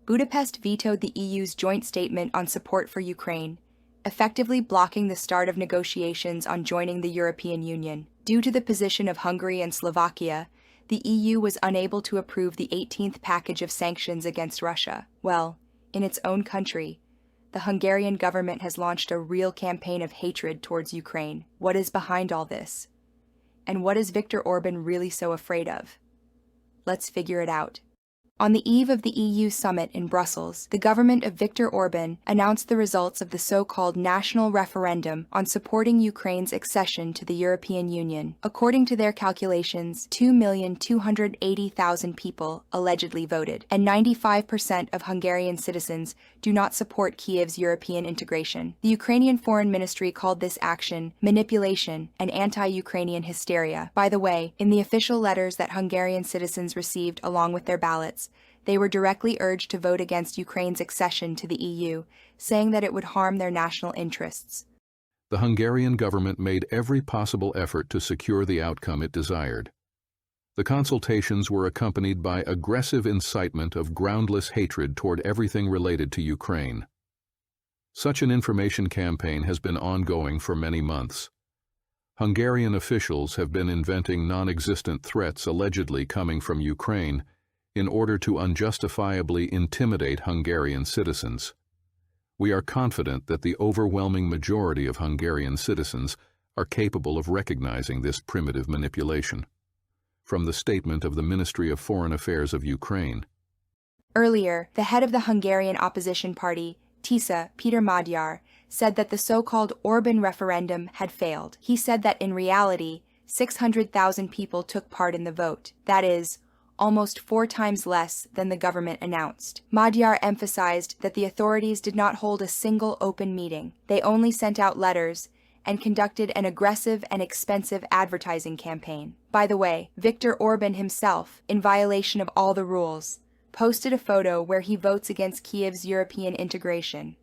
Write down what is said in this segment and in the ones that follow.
Budapest vetoed the EU's joint statement on support for Ukraine, effectively blocking the start of negotiations on joining the European Union. Due to the position of Hungary and Slovakia, the EU was unable to approve the 18th package of sanctions against Russia. Well, in its own country, the Hungarian government has launched a real campaign of hatred towards Ukraine. What is behind all this? And what is Viktor Orbán really so afraid of? Let's figure it out. On the eve of the EU summit in Brussels, the government of Viktor Orbán announced the results of the so-called national referendum on supporting Ukraine's accession to the European Union. According to their calculations, 2,280,000 people allegedly voted, and 95% of Hungarian citizens do not support Kyiv's European integration. The Ukrainian Foreign Ministry called this action manipulation and anti-Ukrainian hysteria. By the way, in the official letters that Hungarian citizens received along with their ballots, they were directly urged to vote against Ukraine's accession to the EU, saying that it would harm their national interests. The Hungarian government made every possible effort to secure the outcome it desired. The consultations were accompanied by aggressive incitement of groundless hatred toward everything related to Ukraine. Such an information campaign has been ongoing for many months. Hungarian officials have been inventing non-existent threats allegedly coming from Ukraine in order to unjustifiably intimidate Hungarian citizens. We are confident that the overwhelming majority of Hungarian citizens are capable of recognizing this primitive manipulation. From the statement of the Ministry of Foreign Affairs of Ukraine. Earlier, the head of the Hungarian opposition party, TISA, Peter Magyar, said that the so-called Orbán referendum had failed. He said that in reality, 600,000 people took part in the vote. That is, almost 4 times less than the government announced. Magyar emphasized that the authorities did not hold a single open meeting. They only sent out letters and conducted an aggressive and expensive advertising campaign. By the way, Viktor Orbán himself, in violation of all the rules, posted a photo where he votes against Kyiv's European integration.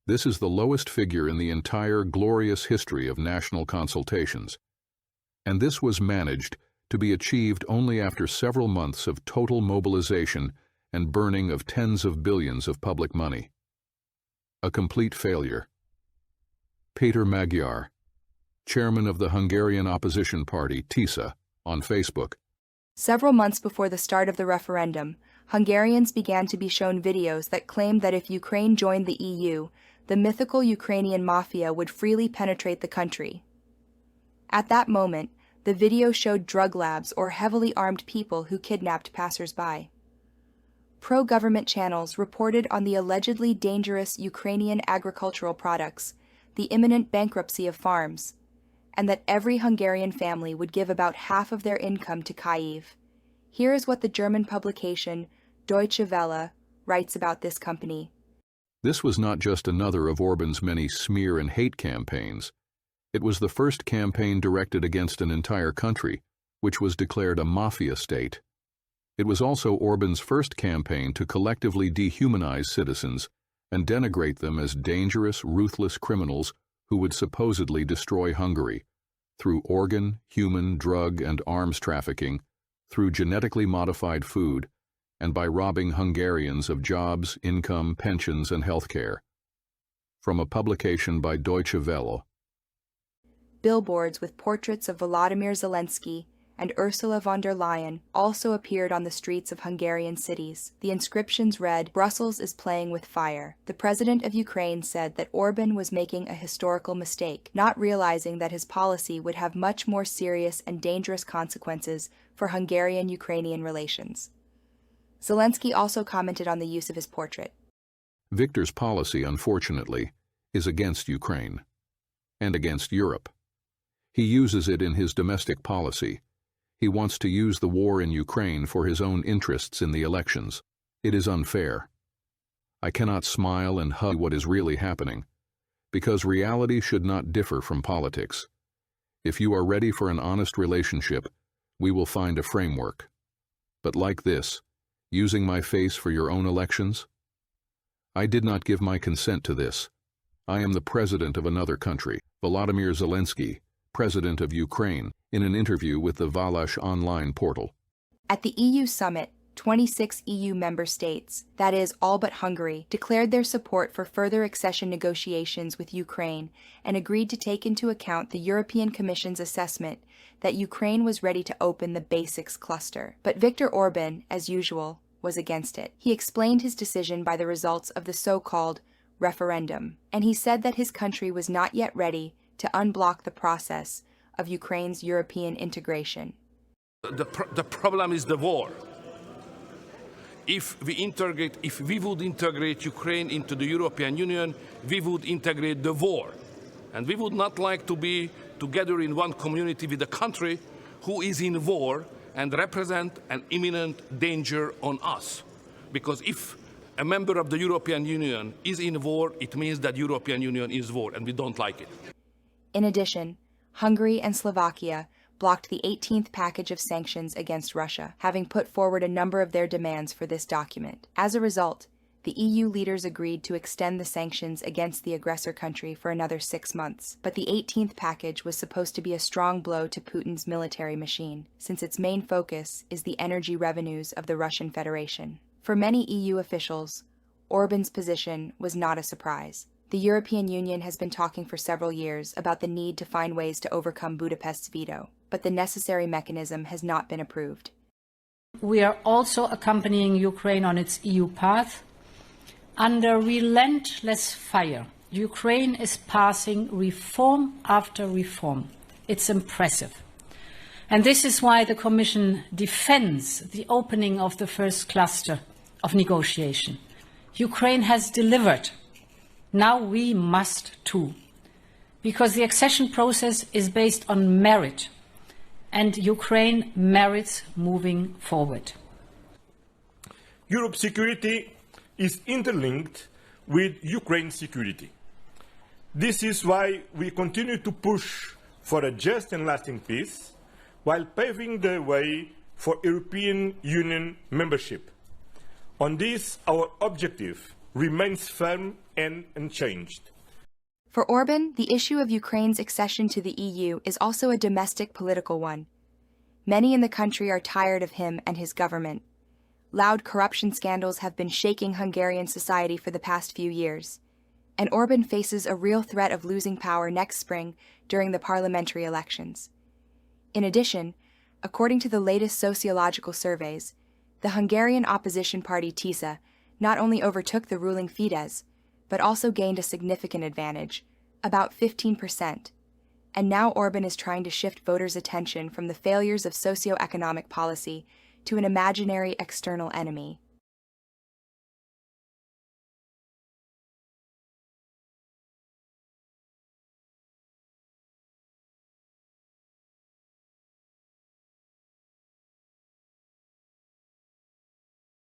This is the lowest figure in the entire glorious history of national consultations. And this was managed to be achieved only after several months of total mobilization and burning of tens of billions of public money. A complete failure. Peter Magyar, chairman of the Hungarian opposition party TISA, on Facebook. Several months before the start of the referendum, Hungarians began to be shown videos that claimed that if Ukraine joined the EU, the mythical Ukrainian mafia would freely penetrate the country. At that moment, the video showed drug labs or heavily armed people who kidnapped passers-by. Pro-government channels reported on the allegedly dangerous Ukrainian agricultural products, the imminent bankruptcy of farms, and that every Hungarian family would give about half of their income to Kyiv. Here is what the German publication Deutsche Welle writes about this company. This was not just another of Orbán's many smear and hate campaigns. It was the first campaign directed against an entire country, which was declared a mafia state. It was also Orbán's first campaign to collectively dehumanize citizens and denigrate them as dangerous, ruthless criminals who would supposedly destroy Hungary through organ, human, drug, and arms trafficking, through genetically modified food, and by robbing Hungarians of jobs, income, pensions, and health care. From a publication by Deutsche Welle. Billboards with portraits of Volodymyr Zelensky and Ursula von der Leyen also appeared on the streets of Hungarian cities. The inscriptions read, "Brussels is playing with fire." The president of Ukraine said that Orbán was making a historical mistake, not realizing that his policy would have much more serious and dangerous consequences for Hungarian-Ukrainian relations. Zelensky also commented on the use of his portrait. Viktor's policy, unfortunately, is against Ukraine and against Europe. He uses it in his domestic policy. He wants to use the war in Ukraine for his own interests in the elections. It is unfair. I cannot smile and hug what is really happening, because reality should not differ from politics. If you are ready for an honest relationship, we will find a framework. But like this, using my face for your own elections? I did not give my consent to this. I am the president of another country, Volodymyr Zelensky, president of Ukraine, in an interview with the Valash online portal. At the EU summit, 26 EU member states, that is, all but Hungary, declared their support for further accession negotiations with Ukraine and agreed to take into account the European Commission's assessment that Ukraine was ready to open the basics cluster. But Viktor Orbán, as usual, was against it. He explained his decision by the results of the so-called referendum, and he said that his country was not yet ready to unblock the process of Ukraine's European integration. The problem is the war. If we would integrate Ukraine into the European Union, we would integrate the war. And we would not like to be together in one community with a country who is in war and represent an imminent danger on us. Because if a member of the European Union is in war, it means that European Union is war, and we don't like it. In addition, Hungary and Slovakia blocked the 18th package of sanctions against Russia, having put forward a number of their demands for this document. As a result, the EU leaders agreed to extend the sanctions against the aggressor country for another 6 months. But the 18th package was supposed to be a strong blow to Putin's military machine, since its main focus is the energy revenues of the Russian Federation. For many EU officials, Orbán's position was not a surprise. The European Union has been talking for several years about the need to find ways to overcome Budapest's veto, but the necessary mechanism has not been approved. We are also accompanying Ukraine on its EU path. Under relentless fire, Ukraine is passing reform after reform. It's impressive. And this is why the Commission defends the opening of the first cluster of negotiation. Ukraine has delivered. Now we must too, because the accession process is based on merit, and Ukraine merits moving forward. Europe's security is interlinked with Ukraine's security. This is why we continue to push for a just and lasting peace, while paving the way for European Union membership. On this, our objective remains firm and unchanged. For Orbán, the issue of Ukraine's accession to the EU is also a domestic political one. Many in the country are tired of him and his government. Loud corruption scandals have been shaking Hungarian society for the past few years, and Orbán faces a real threat of losing power next spring during the parliamentary elections. In addition, according to the latest sociological surveys, the Hungarian opposition party TISA not only overtook the ruling Fidesz, but also gained a significant advantage, about 15%. And now Orbán is trying to shift voters' attention from the failures of socio-economic policy to an imaginary external enemy.